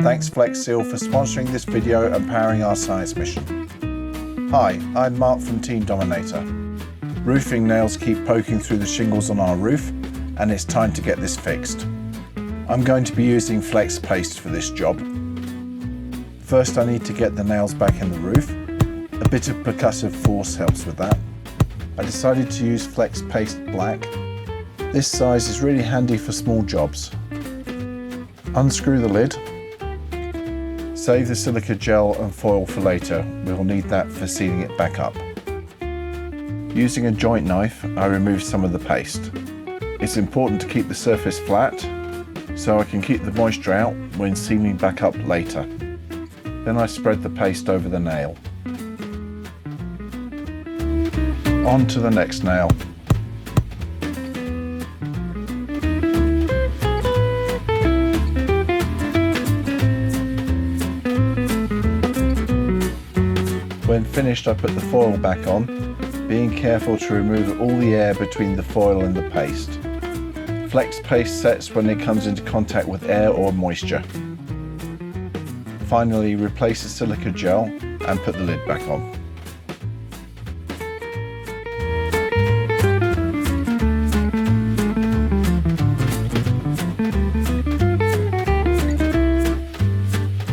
Thanks Flex Seal for sponsoring this video and powering our science mission. Hi, I'm Mark from Team Dominator. Roofing nails keep poking through the shingles on our roof, and it's time to get this fixed. I'm going to be using Flex paste for this job. First I need to get the nails back in the roof. A bit of percussive force helps with that. I decided to use Flex Paste Black. This size is really handy for small jobs. Unscrew the lid. Save the silica gel and foil for later. We'll need that for sealing it back up. Using a joint knife, I remove some of the paste. It's important to keep the surface flat so I can keep the moisture out when sealing back up later. Then I spread the paste over the nail. On to the next nail. When finished, I put the foil back on, being careful to remove all the air between the foil and the paste. Flex paste sets when it comes into contact with air or moisture. Finally, replace the silica gel and put the lid back on.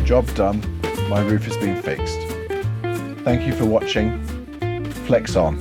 Job done, my roof has been fixed. Thank you for watching. Flex on.